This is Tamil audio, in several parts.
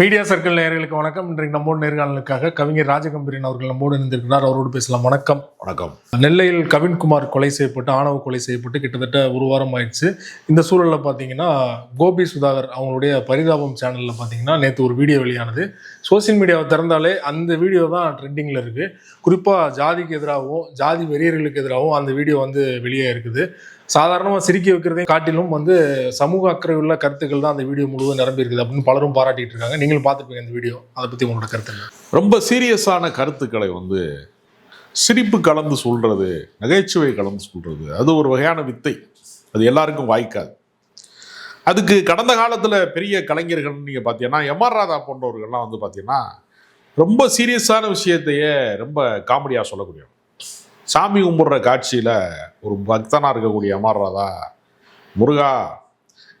மீடியா சர்க்கிள் நேயர்களுக்கு வணக்கம். இன்றைக்கு நம்மோடு நேர்காணலுக்காக கவிஞர் ராஜகம்பீரன் அவர்கள் நம்மோடு இணைந்திருக்கிறார். அவரோடு பேசலாம். வணக்கம். வணக்கம். நெல்லையில் கவின்குமார் கொலை செய்யப்பட்டு, ஆணவ கொலை செய்யப்பட்டு கிட்டத்தட்ட ஒரு வாரம் ஆயிடுச்சு. இந்த சூழலில் பார்த்தீங்கன்னா கோபி சுதாகர் அவங்களுடைய பரிதாபம் சேனலில் பார்த்தீங்கன்னா நேற்று ஒரு வீடியோ வெளியானது. சோசியல் மீடியாவை திறந்தாலே அந்த வீடியோ தான் ட்ரெண்டிங்கில் இருக்குது. குறிப்பாக ஜாதிக்கு எதிராகவும் ஜாதி வெறியர்களுக்கு எதிராகவும் அந்த வீடியோ வெளியே இருக்குது. சாதாரணமாக சிரிக்க வைக்கிறதையும் காட்டிலும் சமூக அக்கறை உள்ள கருத்துக்கள் தான் அந்த வீடியோ முழுவதும் நிரம்பி இருக்குது அப்படின்னு பலரும் பாராட்டிட்டு இருக்காங்க. நீங்களும் பார்த்துருப்பீங்க இந்த வீடியோ. அதை பற்றி உங்களோட கருத்து என்ன? ரொம்ப சீரியஸான கருத்துக்களை சிரிப்பு கலந்து சொல்றது, நகைச்சுவை கலந்து சொல்றது, அது ஒரு வகையான வித்தை. அது எல்லாருக்கும் வாய்க்காது. அதுக்கு கடந்த காலத்தில் பெரிய கலைஞர்கள் நீங்கள் பார்த்தீங்கன்னா எம்ஆர் ராதா போன்றவர்கள்லாம் பார்த்தீங்கன்னா ரொம்ப சீரியஸான விஷயத்தையே ரொம்ப காமெடியாக சொல்லக்கூடிய, சாமி கும்பிட்ற காட்சியில் ஒரு பக்தனாக இருக்கக்கூடிய எம்ஆர் ராதா, முருகா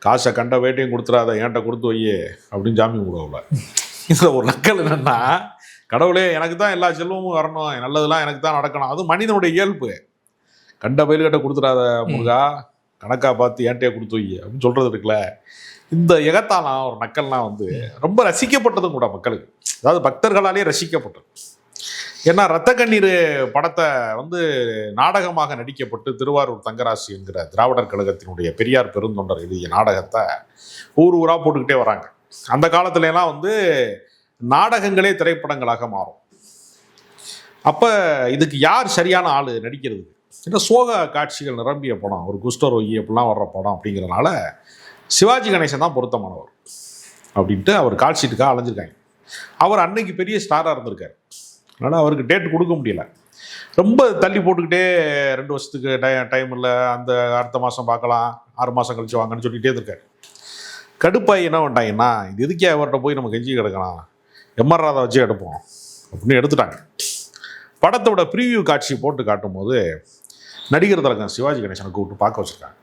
காசை கண்ட வேட்டையும் கொடுத்துடாத, ஏன்ட்ட கொடுத்து வையே அப்படின்னு சாமி கும்பிடுவோம்ல. இதில் ஒரு நக்கல் என்னென்னா, கடவுளே எனக்கு தான் எல்லா செல்வமும் வரணும், நல்லதெல்லாம் எனக்கு தான் நடக்கணும், அது மனிதனுடைய இயல்பு. கண்ட பயில்கிட்ட கொடுத்துடாத முருகா, கணக்காக பார்த்து ஏன்ட்டே கொடுத்து வையே அப்படின்னு சொல்கிறது இருக்குல்ல. இந்த எகத்தாலாம் ஒரு நக்கல்லாம் ரொம்ப ரசிக்கப்பட்டதும் கூட மக்களுக்கு, அதாவது பக்தர்களாலே ரசிக்கப்பட்டது. ஏன்னா ரத்த கண்ணீர் படத்தை நாடகமாக நடிக்கப்பட்டு திருவாரூர் தங்கராசு என்கிற திராவிடர் கழகத்தினுடைய பெரியார் பெருந்தொண்டர் எழுதிய நாடகத்தை ஊர் ஊராக போட்டுக்கிட்டே வராங்க. அந்த காலத்துலலாம் நாடகங்களே திரைப்படங்களாக மாறும். அப்போ இதுக்கு யார் சரியான ஆள் நடிக்கிறதுக்கு? ஏன்னா சோக காட்சிகள் நிரம்பிய படம், ஒரு குஷ்டரோகி அப்படிலாம் வர்ற படம் அப்படிங்கிறதுனால சிவாஜி கணேசன் தான் பொருத்தமானவர் அப்படின்ட்டு அவர் கால் ஷீட்டுக்காக அலைஞ்சிருக்காங்க. அவர் அன்னைக்கு பெரிய ஸ்டாராக இருந்திருக்கார். அதனால் அவருக்கு டேட் கொடுக்க முடியல. ரொம்ப தள்ளி போட்டுக்கிட்டே 2 வருஷத்துக்கு டைம் இல்லை, அந்த அடுத்த மாதம் பார்க்கலாம், 6 மாதம் கழிச்சு வாங்கன்னு சொல்லிகிட்டே இருக்காரு. கடுப்பாய் என்ன பண்ணிட்டாங்கன்னா, இது எதுக்கே அவர்கிட்ட போய் நம்ம கெஞ்சி கிடக்கலாம், எம்ஆர் ராதா வச்சு எடுப்போம் அப்படின்னு எடுத்துட்டாங்க. படத்தோட ப்ரீவியூ காட்சி போட்டு காட்டும் போது நடிகர் திலகம் சிவாஜி கணேசனை கூப்பிட்டு பார்க்க வச்சுருக்காங்க.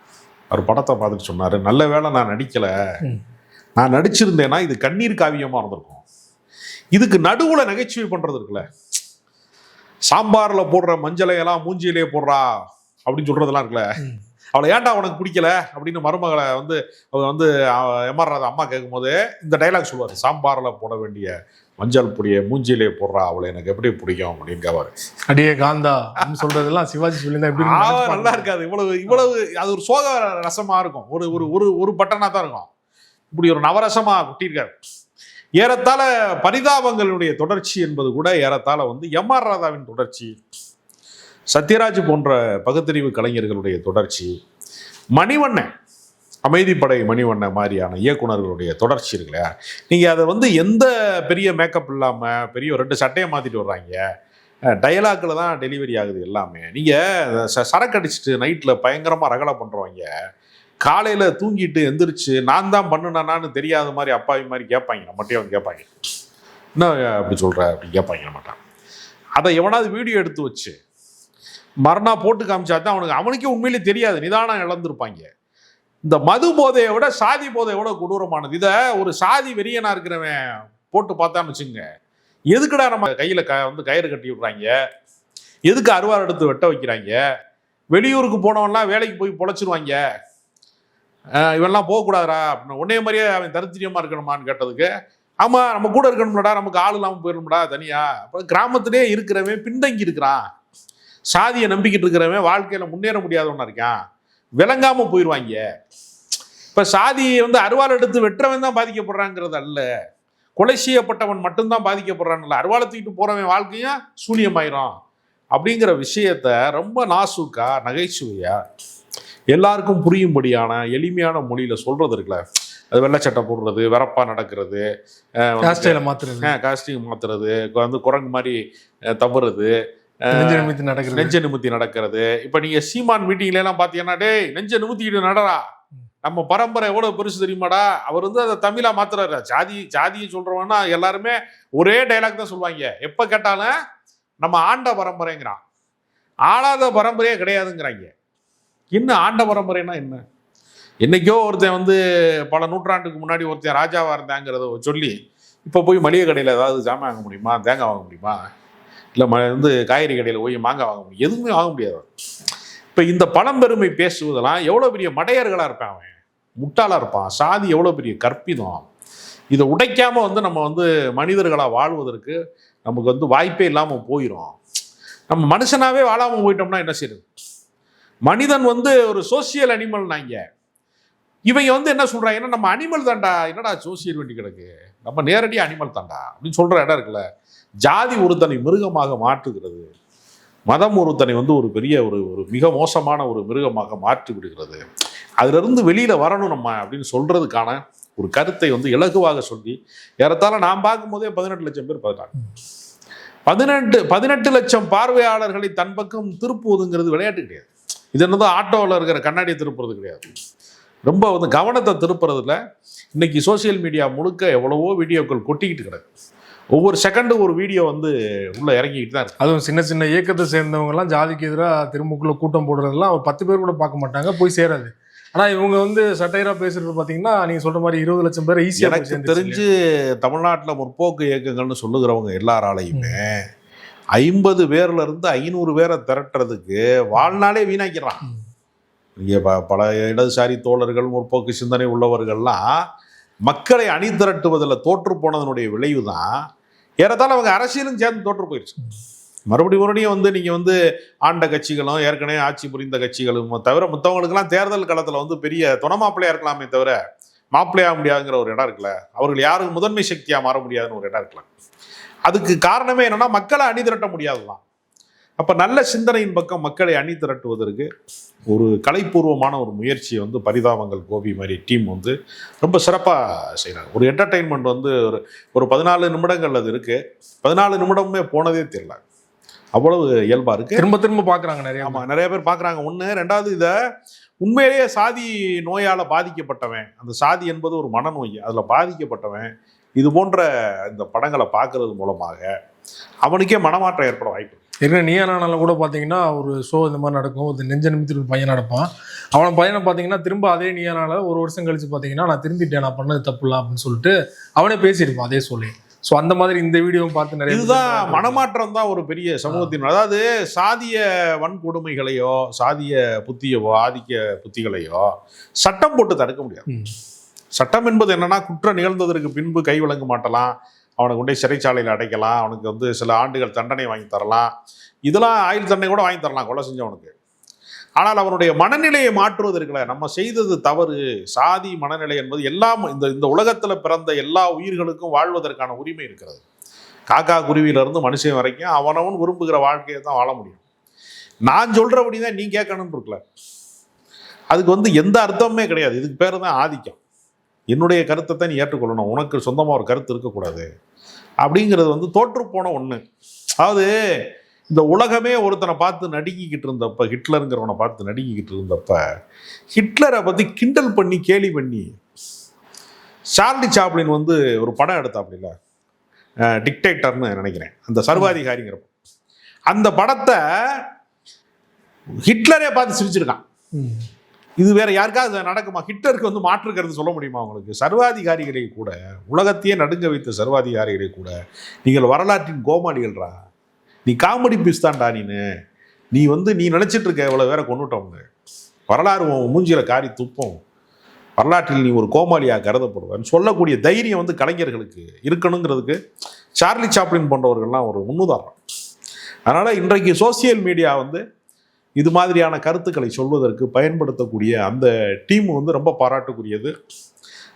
அவர் படத்தை பார்த்துட்டு சொன்னார், நல்ல வேளை நான் நடிக்கலை, நான் நடிச்சிருந்தேன்னா இது கண்ணீர் காவியமாக இருந்திருக்கும். இதுக்கு நடுவில் நகைச்சுவை பண்ணுறது இருக்குல்ல, சாம்பாரில் போடுற மஞ்சளையெல்லாம் மூஞ்சியிலே போடுறா அப்படின்னு சொல்கிறதெல்லாம் இருக்குல்ல, அவளை ஏன்டா உனக்கு பிடிக்கல அப்படின்னு மருமகளை எம்ஆர் ராதா அம்மா கேட்கும்போது இந்த டைலாக் சொல்லுவார், சாம்பாரில் போட வேண்டிய மஞ்சள் பொடியை மூஞ்சியிலே போடுறா, அவளை எனக்கு எப்படி பிடிக்கும் அப்படின்னு கேட்பாரு. அடியே காந்தா சொல்றதெல்லாம் சிவாஜி சொல்லியிருந்தா நல்லா இருக்காது. இவ்வளவு அது ஒரு சோக ரசமா இருக்கும், ஒரு ஒரு ஒரு பட்டனா தான் இருக்கும். இப்படி ஒரு நவரசமா குட்டியிருக்காரு. ஏறத்தாழ பரிதாபங்களுடைய தொடர்ச்சி என்பது கூட ஏறத்தாழ எம்ஆர் ராதாவின் தொடர்ச்சி, சத்யராஜ் போன்ற பகுத்தறிவு கலைஞர்களுடைய தொடர்ச்சி, மணிவண்ணன் அமைதிப்படை மணிவண்ணன் மாதிரியான இயக்குநர்களுடைய தொடர்ச்சி இருக்குல்லையா. நீங்கள் அதை எந்த பெரிய மேக்கப் இல்லாமல் பெரிய 2 சட்டையை மாற்றிட்டு வர்றாங்க, டயலாக்கில் தான் டெலிவரி ஆகுது எல்லாமே. நீங்கள் சரக்கு அடிச்சுட்டு நைட்டில் பயங்கரமாக ரகலை பண்ணுறவங்க காலையில் தூங்கிட்டு எந்திரிச்சு நான் தான் பண்ணுனான்னு தெரியாத மாதிரி அப்பாவி மாதிரி கேட்பாங்க, நம்மகிட்டே கேட்பாங்க, என்ன அப்படி சொல்கிற அப்படி கேட்பாங்க நம்மகிட்ட. அதை எவனாவது வீடியோ எடுத்து வச்சு மறுநாள் போட்டு காமிச்சா தான் அவனுக்கே உண்மையிலே தெரியாது, நிதானம் இழந்திருப்பாங்க. இந்த மது போதையை விட சாதி போதையை விட கொடூரமானது. இதை ஒரு சாதி வெறியனா இருக்கிறவன் போட்டு பார்த்தான்னு வச்சுங்க, எதுக்குடா நம்ம கையில் கயிறு கட்டி விடுறாங்க, எதுக்கு அருவாள் எடுத்து வெட்ட வைக்கிறாங்க, வெளியூருக்கு போனவன்லாம் வேலைக்கு போய் பொழைச்சிருவாங்க, இவன்லாம் போகக்கூடாதுரா அப்படின்னு உடனே மாதிரியே அவன் தரித்திரியமாக இருக்கணுமான்னு கேட்டதுக்கு, ஆமாம் நம்ம கூட இருக்கணும்லடா, நமக்கு ஆள் இல்லாமல் போயிடணும்டா தனியாக. அப்புறம் கிராமத்திலே இருக்கிறவன் பின்தங்கி இருக்கிறான், சாதியை நம்பிக்கிட்டு இருக்கிறவன் வாழ்க்கையில் முன்னேற முடியாதவனா இருக்கான், விளங்காமல் போயிடுவாங்க. இப்போ சாதியை அருவாள் எடுத்து வெட்டுறவன் தான் பாதிக்கப்படுறாங்கிறது அல்ல, கொலை செய்யப்பட்டவன் மட்டும்தான் பாதிக்கப்படுறான் இல்லை, அருவாளை தூக்கிட்டு போகிறவன் வாழ்க்கையும் சூனியமாயிரும் அப்படிங்கிற விஷயத்த ரொம்ப நாசூக்கா நகைச்சுவையா எல்லாருக்கும் புரியும்படியான எளிமையான மொழியில் சொல்கிறது இருக்குல்ல. அது வெள்ளைச்சட்டை போடுறது, வெறப்பாக நடக்கிறது, காஸ்டியூம் மாற்றுறது, குரங்கு மாதிரி தவறுறது, நெஞ்ச நிமித்தி நடக்கிறது. இப்போ நீங்கள் சீமான் மீட்டிங்லாம் பார்த்தீங்கன்னா, டேய் நெஞ்ச நிமித்திக்கிட்டு நடரா, நம்ம பரம்பரை எவ்வளோ பெருசு தெரியுமாடா, அவர் அதை தமிழாக மாத்துறாரு. ஜாதியை சொல்கிறவன்னா எல்லாருமே ஒரே டைலாக் தான் சொல்லுவாங்க, எப்போ கேட்டாலும் நம்ம ஆண்ட பரம்பரைங்கிறான், ஆளாத பரம்பரையே கிடையாதுங்கிறாங்க. என்ன ஆண்ட பரம்பரைனா என்ன? என்னைக்கோ ஒருத்தன் பல நூற்றாண்டுக்கு முன்னாடி ஒருத்தன் ராஜாவாக இருந்தாங்கிறத சொல்லி இப்போ போய் மளிகை கடையில் ஏதாவது ஜாமான் வாங்க முடியுமா, தேங்காய் வாங்க முடியுமா, இல்லை காய்கறி கடையில் போய் மாங்காய் வாங்க முடியும், எதுவுமே வாங்க முடியாது. இப்போ இந்த பழம்பெருமை பேசுவதெல்லாம் எவ்வளோ பெரிய மடையர்களாக இருப்பான், அவன் முட்டாளாக இருப்பான். சாதி எவ்வளோ பெரிய கற்பிதம், இதை உடைக்காம வந்து நம்ம வந்து மனிதர்களாக வாழ்வதற்கு நமக்கு வந்து வாய்ப்பே இல்லாமல் போயிடும். நம்ம மனுஷனாவே வாழாமல் போயிட்டோம்னா என்ன செய்யுது? மனிதன் வந்து ஒரு சோசியல் அனிமல். இவங்க வந்து என்ன சொல்றாங்க, ஏன்னா நம்ம அனிமல் தாண்டா, என்னடா சோசியல் வேண்டி கிடக்கு, நம்ம நேரடியாக அனிமல் தாண்டா அப்படின்னு சொல்ற இடம் இருக்குல்ல. ஜாதி ஒருத்தனை மிருகமாக மாற்றுகிறது, மதம் ஒருத்தனை வந்து ஒரு பெரிய ஒரு ஒரு மிக மோசமான ஒரு மிருகமாக மாற்றி விடுகிறது. அதுல இருந்து வெளியில வரணும் நம்ம அப்படின்னு சொல்றதுக்கான ஒரு கருத்தை வந்து இலகுவாக சொல்லி ஏறத்தாழ நான் பார்க்கும்போதே 18 லட்சம் பேர் பார்த்தாங்க. 18 லட்சம் பார்வையாளர்களை தன் பக்கம் திருப்புவதுங்கிறது விளையாட்டு கிடையாது. இது என்னதான் ஆட்டோவில் இருக்கிற கண்ணாடியை திருப்புறது கிடையாது. ரொம்ப வந்து கவனத்தை திருப்புறதுல இன்னைக்கு சோசியல் மீடியா முழுக்க எவ்வளவோ வீடியோக்கள் கொட்டிக்கிட்டு கிடக்கு. ஒவ்வொரு செகண்டும் ஒரு வீடியோ வந்து உள்ள இறங்கிக்கிட்டு தான் இருக்கு. அதுவும் சின்ன சின்ன இயக்கத்தை சேர்ந்தவங்க எல்லாம் ஜாதிக்கு எதிராக திரும்பக்குள்ள கூட்டம் போடுறதெல்லாம் 10 பேர் கூட பார்க்க மாட்டாங்க, போய் சேராது. ஆனா இவங்க வந்து சட்டையரா பேசுறது பாத்தீங்கன்னா நீங்க சொல்ற மாதிரி 20 லட்சம் பேர் ஈஸியா. எனக்கு தெரிஞ்சு தமிழ்நாட்டில் முற்போக்கு இயக்கங்கள்னு சொல்லுகிறவங்க எல்லாராலையுமே 50 பேர்ல இருந்து 500 பேரை திரட்டுறதுக்கு வாழ்நாளே வீணாக்கிறான். இங்கே பல இடதுசாரி தோழர்கள், முற்போக்கு சிந்தனை உள்ளவர்கள்லாம் மக்களை அணி திரட்டுவதில் தோற்று போனதனுடைய விளைவு தான் ஏறத்தாழ அவங்க அரசியலும் சேர்ந்து தோற்று போயிடுச்சு. மறுபடியும் வந்து நீங்கள் வந்து ஆண்ட கட்சிகளும் ஏற்கனவே ஆட்சி புரிந்த கட்சிகளும் தவிர மற்றவங்களுக்கெல்லாம் தேர்தல் களத்தில் வந்து பெரிய துணை மாப்பிள்ளையாக இருக்கலாமே தவிர மாப்பிள்ளையாக முடியாதுங்கிற ஒரு இடம் இருக்குல்ல. அவர்கள் யாரும் முதன்மை சக்தியாக மாற முடியாதுன்னு ஒரு இடம் இருக்கலாம். அதுக்கு காரணமே என்னன்னா மக்களை அணி திரட்ட முடியாதுதான். அப்போ நல்ல சிந்தனையின் பக்கம் மக்களை அணி திரட்டுவதற்கு ஒரு கலைப்பூர்வமான ஒரு முயற்சியை வந்து பரிதாபங்கள் கோபி மாதிரி டீம் வந்து ரொம்ப சிறப்பாக செய்கிறாங்க. ஒரு என்டர்டெயின்மெண்ட் வந்து ஒரு 14 நிமிடங்கள் அது இருக்குது. 14 நிமிடமே போனதே தெரியல, அவ்வளவு இயல்பாக இருக்குது. திரும்ப திரும்ப பார்க்குறாங்க நிறைய. ஆமாம், நிறைய பேர் பார்க்குறாங்க. ஒன்று. ரெண்டாவது, இதை உண்மையிலேயே சாதி நோயால் பாதிக்கப்பட்டவன், அந்த சாதி என்பது ஒரு மனநோய், அதில் பாதிக்கப்பட்டவன் இது போன்ற இந்த படங்களை பார்க்கறது மூலமாக அவனுக்கே மனமாற்றம் ஏற்பட வாய்ப்பு. ஏற்கனவே நீயானால கூட பார்த்தீங்கன்னா ஒரு ஷோ இந்த மாதிரி நடக்கும், ஒரு நெஞ்ச நிமித்தி ஒரு பையன் நடப்பான். அவன் பையனை பார்த்தீங்கன்னா திரும்ப அதே நீயானால ஒரு வருஷம் கழிச்சு பார்த்தீங்கன்னா நான் திருந்திட்டேன், நான் பண்ணது தப்புலாம் அப்படின்னு சொல்லிட்டு அவனே பேசியிருப்பான் அதே சொல்லி. ஸோ அந்த மாதிரி இந்த வீடியோவும் பார்த்து நிறைய இதுதான் மனமாற்றம் தான் ஒரு பெரிய சமூகத்தின். அதாவது சாதிய வன்கொடுமைகளையோ சாதிய புத்தியவோ ஆதிக்க புத்திகளையோ சட்டம் போட்டு தடுக்க முடியாது. சட்டம் என்பது என்னன்னா, குற்றம் நிகழ்ந்ததற்கு பின்பு கை விளங்க மாட்டலாம், அவனை கொண்டே சிறைச்சாலையில் அடைக்கலாம், அவனுக்கு வந்து சில ஆண்டுகள் தண்டனை வாங்கி தரலாம், இதெல்லாம் ஆயுள் தண்டனை கூட வாங்கி தரலாம் கொலை செஞ்சவனுக்கு. ஆனால் அவனுடைய மனநிலையை மாற்றுவது இருக்குல்ல, நம்ம செய்தது தவறு. சாதி மனநிலை என்பது எல்லாம் இந்த உலகத்தில் பிறந்த எல்லா உயிர்களுக்கும் வாழ்வதற்கான உரிமை இருக்கிறது. காக்கா குருவியிலிருந்து மனுஷன் வரைக்கும் அவனவன் விரும்புகிற வாழ்க்கையை தான் வாழ முடியும். நான் சொல்றபடி தான் நீ கேட்கணும்னு இருக்குல்ல, அதுக்கு வந்து எந்த அர்த்தமுமே கிடையாது. இதுக்கு பேர் தான் ஆதிக்கம். என்னுடைய கருத்தை தான் நீ ஏற்றுக்கொள்ளணும், உனக்கு சொந்தமாக ஒரு கருத்து இருக்கக்கூடாது அப்படிங்கிறது வந்து தோற்று போன ஒன்று. அதாவது இந்த உலகமே ஒருத்தனை பார்த்து நடுங்கிக்கிட்டு இருந்தப்ப, ஹிட்லருங்கிறவனை பார்த்து நடுங்கிக்கிட்டு இருந்தப்ப, ஹிட்லரை பற்றி கிண்டல் பண்ணி கேலி பண்ணி சார்லி சாப்ளின் வந்து ஒரு படம் எடுத்தாப்புல, டிக்டேட்டர்னு நினைக்கிறேன், அந்த சர்வாதிகாரிங்கிற அந்த படத்தை ஹிட்லரே பார்த்து சிரிச்சிருக்கான். இது வேற யாருக்காவது நடக்குமா? ஹிட்லருக்கு வந்து மாற்றுக்கிறது சொல்ல முடியுமா உங்களுக்கு? சர்வாதிகாரிகளை கூட, உலகத்தையே நடுங்க வைத்த சர்வாதிகாரிகளை கூட நீங்கள் வரலாற்றின் கோமாளிகள்ரா, நீ காமெடி பீஸ் தான்டா, நீ வந்து நீ நினைச்சிட்டு இருக்க இவ்வளவு வேற கொண்டுட்டோம்னு. வரலாறு மூஞ்சியில காரி துப்போம், வரலாற்றில் நீ ஒரு கோமாளியாக கருதப்படுவேன்னு சொல்லக்கூடிய தைரியம் வந்து கலைஞர்களுக்கு இருக்கணுங்கிறதுக்கு சார்லி சாப்ளின் போன்றவர்கள்லாம் ஒரு முன்னுதாரணம். அதனால இன்றைக்கு சோசியல் மீடியா வந்து இது மாதிரியான கருத்துக்களை சொல்வதற்கு பயன்படுத்தக்கூடிய அந்த டீம் வந்து ரொம்ப பாராட்டுக்குரியது.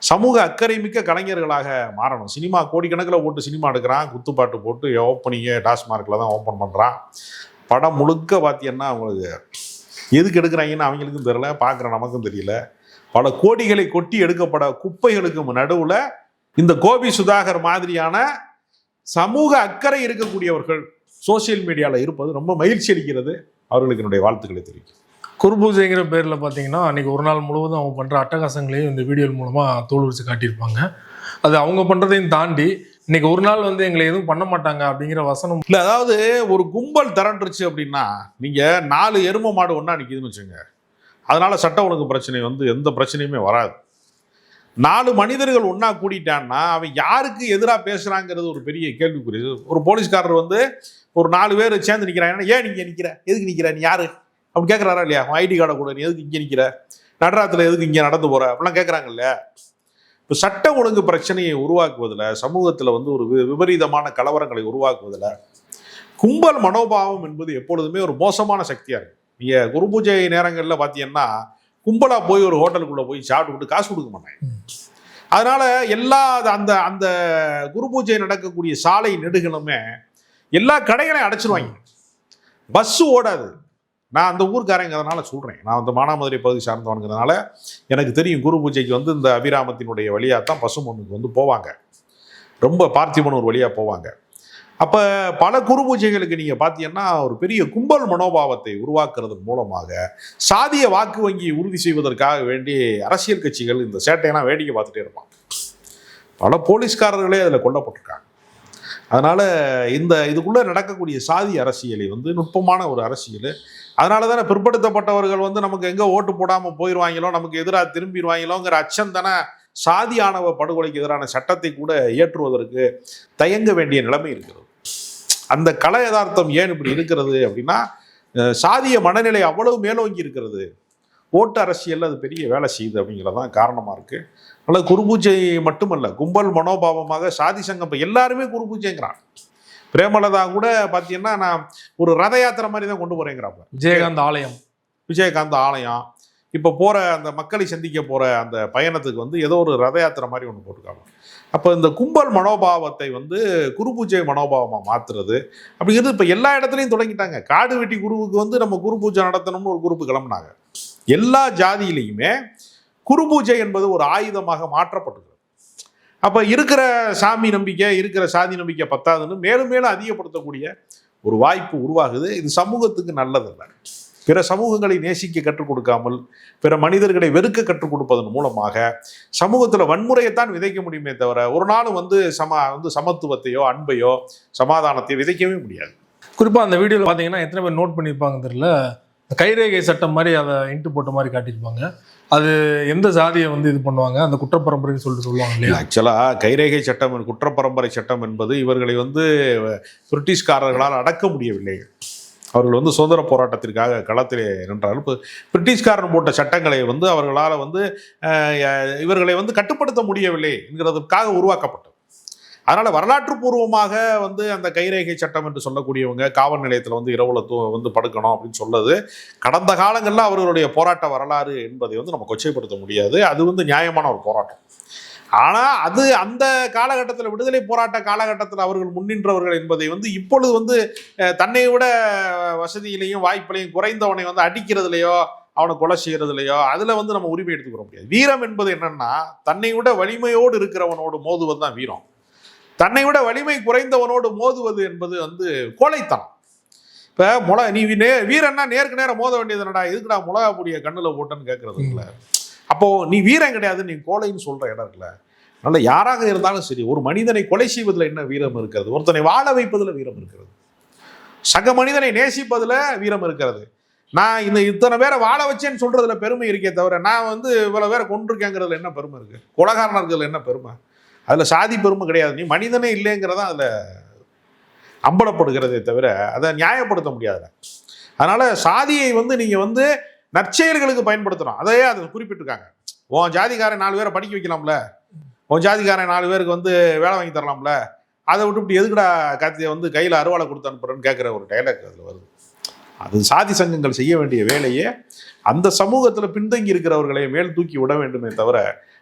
சமூக அக்கறை மிக்க கலைஞர்களாக மாறணும். சினிமா கோடிக்கணக்கில் போட்டு சினிமா எடுக்கிறான், குத்துப்பாட்டு போட்டு ஓப்பனிங்க டாஸ்மார்க்கில் தான் ஓப்பன் பண்ணுறான். படம் முழுக்க பார்த்தீங்கன்னா அவங்களுக்கு எதுக்கு எடுக்கிறாங்கன்னு அவங்களுக்கும் தெரியல, பார்க்குற நமக்கும் தெரியல. பல கோடிகளை கொட்டி எடுக்கப்பட குப்பைகளுக்கு நடுவில் இந்த கோபி சுதாகர் மாதிரியான சமூக அக்கறை இருக்கக்கூடியவர்கள் சோசியல் மீடியாவில் இருப்பது ரொம்ப மகிழ்ச்சி அளிக்கிறது. அவர்களுக்கு என்னுடைய வாழ்த்துக்களை தெரிவிக்கும். குருபூஜைங்கிற பேரில் பார்த்தீங்கன்னா அன்றைக்கி ஒரு நாள் முழுவதும் அவங்க பண்ணுற அட்டகாசங்களையும் இந்த வீடியோ மூலமாக தோல் வச்சு காட்டியிருப்பாங்க. அது அவங்க பண்ணுறதையும் தாண்டி இன்னைக்கு ஒரு நாள் வந்து எங்களை எதுவும் பண்ண மாட்டாங்க அப்படிங்கிற வசனம் இல்லை. அதாவது ஒரு கும்பல் திரண்டுருச்சு அப்படின்னா, நீங்கள் 4 எருமை மாடு ஒன்றா நிற்கிதுன்னு வச்சுங்க, அதனால் சட்ட ஒழுங்கு பிரச்சனை வந்து எந்த பிரச்சனையுமே வராது. 4 மனிதர்கள் ஒன்றா கூடிட்டான்னா அவன் யாருக்கு எதிராக பேசுகிறாங்கிறது ஒரு பெரிய கேள்விக்குறி. ஒரு போலீஸ்காரர் வந்து ஒரு 4 பேர் சேர்ந்து நிற்கிறாங்க, ஏன் நீங்கள் நிற்கிற, எதுக்கு நிற்கிற, நீ யாரு அப்படி கேட்குறாரா இல்லையா? ஐடி கார்டை கூட, நீ எதுக்கு இங்கே நிற்கிற, நடராத்தில் எதுக்கு இங்கே நடந்து போகிற அப்படிலாம் கேட்குறாங்க இல்லையா? இப்போ சட்ட ஒழுங்கு பிரச்சனையை உருவாக்குவதில், சமூகத்தில் வந்து ஒரு விபரீதமான கலவரங்களை உருவாக்குவதில் கும்பல் மனோபாவம் என்பது எப்பொழுதுமே ஒரு மோசமான சக்தியாக இருக்கு. நீங்கள் குரு பூஜை நேரங்களில் பார்த்தீங்கன்னா கும்பலாக போய் ஒரு ஹோட்டலுக்குள்ளே போய் சாப்பிட்டு காசு கொடுக்க மாட்டாங்க. அதனால எல்லா அந்த அந்த குரு பூஜை நடக்கக்கூடிய சாலை நெடுகளுமே எல்லா கடைகளையும் அடைச்சிருவாங்க, பஸ்ஸு ஓடாது. நான் அந்த ஊருக்காரங்கிறதுனால சொல்கிறேன், நான் அந்த மானாமதுரை பகுதி சார்ந்தவனுங்கிறதுனால எனக்கு தெரியும். குரு பூஜைக்கு வந்து இந்த அபிராமத்தினுடைய வழியாக தான் பசுமொன்னுக்கு வந்து போவாங்க, ரொம்ப பார்த்திபனூர் வழியாக போவாங்க. அப்போ பல குரு பூஜைகளுக்கு நீங்கள் பார்த்தீங்கன்னா ஒரு பெரிய கும்பல் மனோபாவத்தை உருவாக்குறதன் மூலமாக சாதிய வாக்கு வங்கியை உறுதி செய்வதற்காக வேண்டி அரசியல் கட்சிகள் இந்த சேட்டையெல்லாம் வேடிக்கை பார்த்துட்டே இருப்பாங்க. பல போலீஸ்காரர்களே அதில் கொல்லப்பட்டிருக்காங்க. அதனால் இதுக்குள்ளே நடக்கக்கூடிய சாதி அரசியலை வந்து நுட்பமான ஒரு அரசியல். அதனால தானே பிற்படுத்தப்பட்டவர்கள் வந்து நமக்கு எங்கே ஓட்டு போடாமல் போயிடுவாங்களோ, நமக்கு எதிராக திரும்பிடுவாங்களோங்கிற அச்சம் தானே சாதி ஆணவ படுகொலைக்கு எதிரான சட்டத்தை கூட ஏற்றுவதற்கு தயங்க வேண்டிய நிலைமை இருக்கிறது. அந்த கல யதார்த்தம் ஏன் இப்படி இருக்கிறது அப்படின்னா, சாதிய மனநிலை அவ்வளவு மேலோங்கி இருக்கிறது. ஓட்டு அரசியல் அது பெரிய வேலை செய்யுது அப்படிங்கிறதான் காரணமாக இருக்குது. அதனால் குரு பூஜை மட்டுமல்ல, கும்பல் மனோபாவமாக சாதி சங்கம் இப்போ எல்லாருமே குரு பூஜைங்கிறான். பிரேமலதா கூட பார்த்தீங்கன்னா நான் ஒரு ரத யாத்திரை மாதிரி தான் கொண்டு போகிறேங்கிறாப்ப. விஜயகாந்த் ஆலயம் இப்போ போகிற அந்த மக்களை சந்திக்க போகிற அந்த பயணத்துக்கு வந்து ஏதோ ஒரு ரத யாத்திரை மாதிரி ஒன்று போட்டிருக்காங்க. அப்போ இந்த கும்பல் மனோபாவத்தை வந்து குரு பூஜை மனோபாவமாக மாற்றுறது அப்படிங்கிறது இப்போ எல்லா இடத்துலையும் தொடங்கிட்டாங்க. காடு வெட்டி குருவுக்கு வந்து நம்ம குரு பூஜை நடத்தணும்னு ஒரு குரூப்பு கிளம்புனாங்க. எல்லா ஜாதியிலையுமே குரு பூஜை என்பது ஒரு ஆயுதமாக மாற்றப்பட்டிருக்கு. அப்போ இருக்கிற சாமி நம்பிக்கை, இருக்கிற சாதி நம்பிக்கை பத்தாதுன்னு மேலும் மேலும் அதிகப்படுத்தக்கூடிய ஒரு வாய்ப்பு உருவாகுது. இது சமூகத்துக்கு நல்லதல்ல. பிற சமூகங்களை நேசிக்க கற்றுக் கொடுக்காமல் பிற மனிதர்களை வெறுக்க கற்றுக் கொடுப்பதன் மூலமாக சமூகத்தில் வன்முறையைத்தான் விதைக்க முடியுமே தவிர ஒரு நாள் வந்து சமத்துவத்தையோ அன்பையோ சமாதானத்தையோ விதைக்கவே முடியாது. குறிப்பாக அந்த வீடியோவில் பார்த்தீங்கன்னா எத்தனை பேர் நோட் பண்ணியிருப்பாங்க தெரியல, கைரேகை சட்டம் மாதிரி அதை இன்ட்டு போட்ட மாதிரி காட்டியிருப்பாங்க. அது எந்த ஜாதியை வந்து இது பண்ணுவாங்க, அந்த குற்றப்பரம்பரைன்னு சொல்லுவாங்க இல்லையா? ஆக்சுவலாக கைரேகை சட்டம், குற்றப்பரம்பரை சட்டம் என்பது இவர்களை வந்து பிரிட்டிஷ்காரர்களால் அடக்க முடியவில்லை. அவர்கள் வந்து சுதந்திர போராட்டத்திற்காக களத்திலே நின்றார்கள். இப்போ பிரிட்டிஷ்காரன் போட்ட சட்டங்களை வந்து அவர்களால் வந்து இவர்களை வந்து கட்டுப்படுத்த முடியவில்லை என்கிறதுக்காக உருவாக்கப்பட்டது. அதனால் வரலாற்று பூர்வமாக வந்து அந்த கைரேகை சட்டம் என்று சொல்லக்கூடியவங்க காவல் நிலையத்தில் வந்து இரவுல வந்து படுக்கணும் அப்படின்னு சொல்றது கடந்த காலங்களில் அவர்களுடைய போராட்ட வரலாறு என்பதை வந்து நம்ம கொச்சைப்படுத்த முடியாது. அது வந்து நியாயமான ஒரு போராட்டம். ஆனால் அது அந்த காலகட்டத்தில் விடுதலை போராட்ட காலகட்டத்தில் அவர்கள் முன்னின்றவர்கள் என்பதை வந்து இப்பொழுது வந்து தன்னை விட வசதியிலையும் வாய்ப்பிலையும் குறைந்தவனை வந்து அடிக்கிறதுலையோ அவனை கொலை செய்யறதுலையோ அதில் வந்து நம்ம உரிமை எடுத்துக்கிற முடியாது. வீரம் என்பது என்னன்னா தன்னை விட வலிமையோடு இருக்கிறவனோடு மோதுவது தான் வீரம். தன்னை விட வலிமை குறைந்தவனோடு மோதுவது என்பது வந்து கோழைத்தனம். இப்போ நீ வீரன்னா நேருக்கு நேரம் மோத வேண்டியது என்னடா, எதுக்குடா மிளகா பொடியை கண்ணில் போட்டேன்னு கேட்கறது இல்லை. அப்போ நீ வீரம் கிடையாது, நீ கோழைன்னு சொல்ற இடம் இருக்குல்ல. அதனால யாராக இருந்தாலும் சரி, ஒரு மனிதனை கொலை செய்வதில் என்ன வீரம் இருக்கிறது, ஒருத்தனை வாழ வைப்பதில் வீரம் இருக்கிறது, சக மனிதனை நேசிப்பதில் வீரம் இருக்கிறது. நான் இத்தனை பேரை வாழ வச்சேன்னு சொல்றதுல பெருமை இருக்கே தவிர நான் வந்து இவ்வளவு பேரை கொண்டிருக்கேங்கிறதுல என்ன பெருமை இருக்கு, கொலைகாரனா இருக்கிறதுல என்ன பெருமை, அதுல சாதி பெருமை கிடையாது. நீ மனிதனே இல்லைங்கிறதா அதுல அம்பலப்படுகிறதே தவிர அதை நியாயப்படுத்த முடியாது. அதனால சாதியை வந்து நீங்க வந்து நற்செயல்களுக்கு பயன்படுத்துறோம். அதையே அதை குறிப்பிட்டிருக்காங்க. உன் ஜாதிக்காரன் 4 பேரை படிக்க வைக்கலாம்ல, உன் ஜாதிக்காரன் 4 பேருக்கு வந்து வேலை வாங்கி தரலாம்ல, அதை விட்டு எதுக்குடா கத்தியை வந்து கையில் அருவாளை கொடுத்து அனுப்புறேன்னு கேட்குற ஒரு டைலாக் அதில் வருது. அது சாதி சங்கங்கள் செய்ய வேண்டிய வேலையே அந்த சமூகத்தில் பின்தங்கி இருக்கிறவர்களை மேல் தூக்கி விட வேண்டுமே தவிர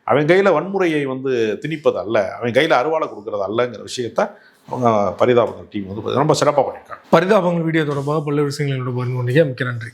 அவன் கையில் வன்முறையை வந்து திணிப்பது அல்ல, அவன் கையில் அருவாளை கொடுக்கறது அல்லங்கிற விஷயத்த அவங்க பரிதாபங்கள் டீம் வந்து ரொம்ப சிறப்பாக பண்ணியிருக்காங்க. பரிதாபங்கள் வீடியோ தொடர்பாக பல்வேறு விஷயங்களோட பகிர்ந்து கொண்டீங்க. மிக்க நன்றி.